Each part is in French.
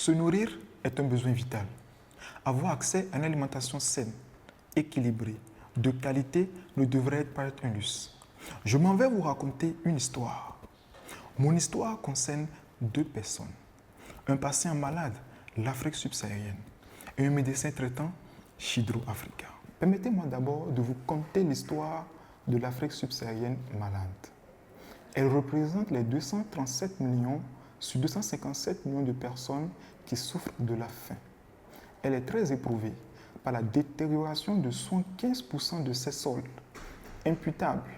Se nourrir est un besoin vital. Avoir accès à une alimentation saine, équilibrée, de qualité ne devrait pas être un luxe. Je m'en vais vous raconter une histoire. Mon histoire concerne deux personnes. Un patient malade, l'Afrique subsaharienne, et un médecin traitant, Chidro Africa. Permettez-moi d'abord de vous conter l'histoire de l'Afrique subsaharienne malade. Elle représente les 237 millions sur 257 millions de personnes qui souffrent de la faim. Elle est très éprouvée par la détérioration de 75% de ses sols, imputable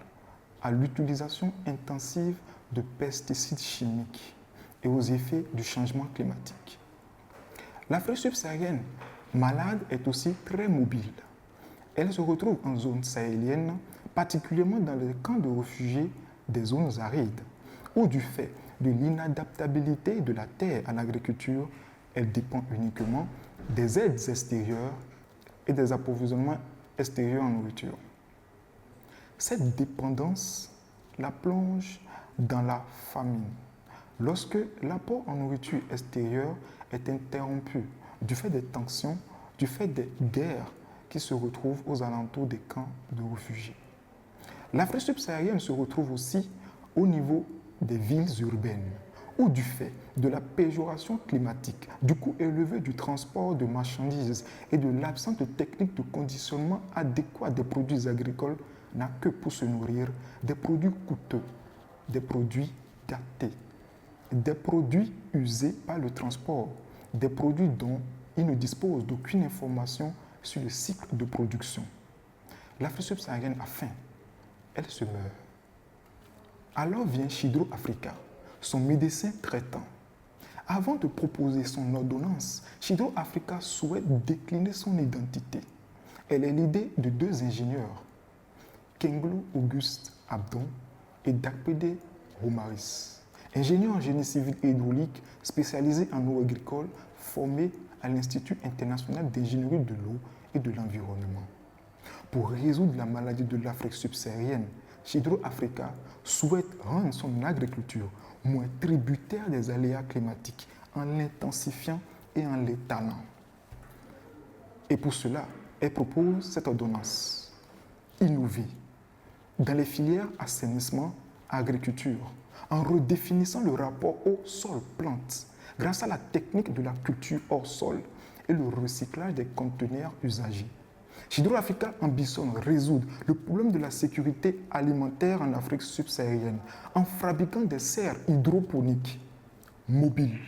à l'utilisation intensive de pesticides chimiques et aux effets du changement climatique. L'Afrique subsaharienne malade est aussi très mobile. Elle se retrouve en zone sahélienne, particulièrement dans les camps de réfugiés des zones arides, où du fait de l'inadaptabilité de la terre à l'agriculture, elle dépend uniquement des aides extérieures et des approvisionnements extérieurs en nourriture. Cette dépendance la plonge dans la famine. Lorsque l'apport en nourriture extérieure est interrompu du fait des tensions, du fait des guerres qui se retrouvent aux alentours des camps de réfugiés. L'Afrique subsaharienne se retrouve aussi au niveau des villes urbaines, où du fait de la péjoration climatique, du coût élevé du transport de marchandises et de l'absence de techniques de conditionnement adéquat des produits agricoles, n'a que pour se nourrir des produits coûteux, des produits gâtés, des produits usés par le transport, des produits dont ils ne disposent d'aucune information sur le cycle de production. L'Afrique subsaharienne a faim, elle se meurt. Alors vient Chidro Africa, son médecin traitant. Avant de proposer son ordonnance, Chidro Africa souhaite décliner son identité. Elle est l'idée de deux ingénieurs, Kenglo Auguste Abdon et Dakpede Romaris, ingénieur en génie civil et hydraulique spécialisé en eau agricole, formé à l'Institut international d'ingénierie de l'eau et de l'environnement. Pour résoudre la maladie de l'Afrique subsaharienne, Chidro Africa souhaite rendre son agriculture moins tributaire des aléas climatiques en l'intensifiant et en l'étalant. Et pour cela, elle propose cette ordonnance. Innover dans les filières assainissement, agriculture, en redéfinissant le rapport au sol-plante grâce à la technique de la culture hors sol et le recyclage des conteneurs usagés. Chidro Africa ambitionne résoudre le problème de la sécurité alimentaire en Afrique subsaharienne en fabriquant des serres hydroponiques mobiles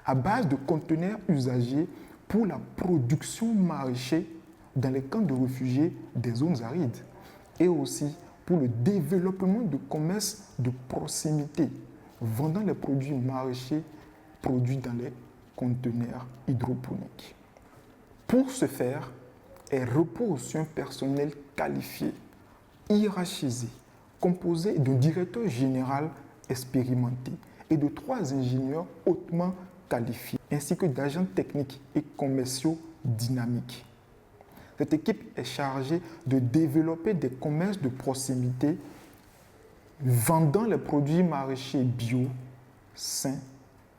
à base de conteneurs usagés pour la production maraîchère dans les camps de réfugiés des zones arides et aussi pour le développement de commerce de proximité vendant les produits maraîchers produits dans les conteneurs hydroponiques. Pour ce faire, elle repose sur un personnel qualifié, hiérarchisé, composé d'un directeur général expérimenté et de 3 ingénieurs hautement qualifiés, ainsi que d'agents techniques et commerciaux dynamiques. Cette équipe est chargée de développer des commerces de proximité vendant les produits maraîchers bio, sains,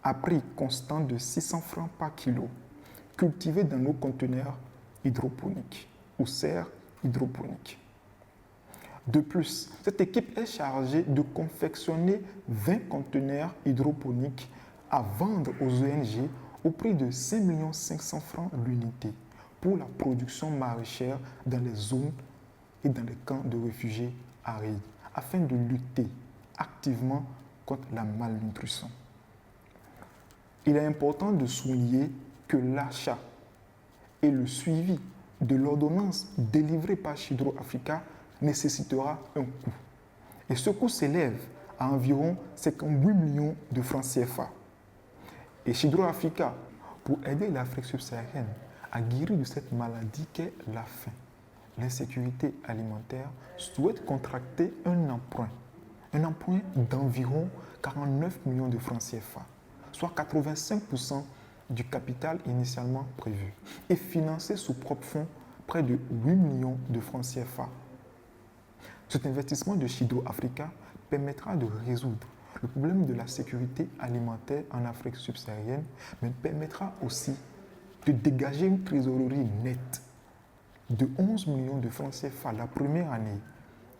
à prix constant de 600 francs par kilo, cultivés dans nos conteneurs hydroponiques ou serres hydroponiques. De plus, cette équipe est chargée de confectionner 20 conteneurs hydroponiques à vendre aux ONG au prix de 5 500 000 francs l'unité pour la production maraîchère dans les zones et dans les camps de réfugiés arides, afin de lutter activement contre la malnutrition. Il est important de souligner que l'achat et le suivi de l'ordonnance délivrée par Chidro Africa nécessitera un coût. Et ce coût s'élève à environ 58 millions de francs CFA. Et Chidro Africa, pour aider l'Afrique subsaharienne à guérir de cette maladie qu'est la faim, l'insécurité alimentaire, souhaite contracter un emprunt d'environ 49 millions de francs CFA, soit 85% du capital initialement prévu, et financer sous propre fonds près de 8 millions de francs CFA. Cet investissement de Chidro Africa permettra de résoudre Le problème de la sécurité alimentaire en Afrique subsaharienne permettra aussi de dégager une trésorerie nette de 11 millions de francs CFA la première année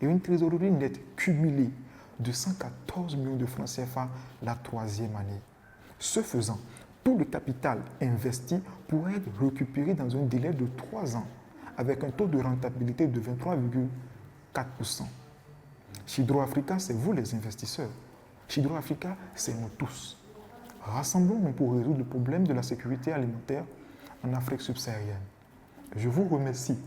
et une trésorerie nette cumulée de 114 millions de francs CFA la troisième année. Ce faisant, tout le capital investi pourrait être récupéré dans un délai de 3 ans avec un taux de rentabilité de 23,4%. Chidro Africa, c'est vous les investisseurs. Chidro Africa, c'est nous tous. Rassemblons-nous pour résoudre le problème de la sécurité alimentaire en Afrique subsaharienne. Je vous remercie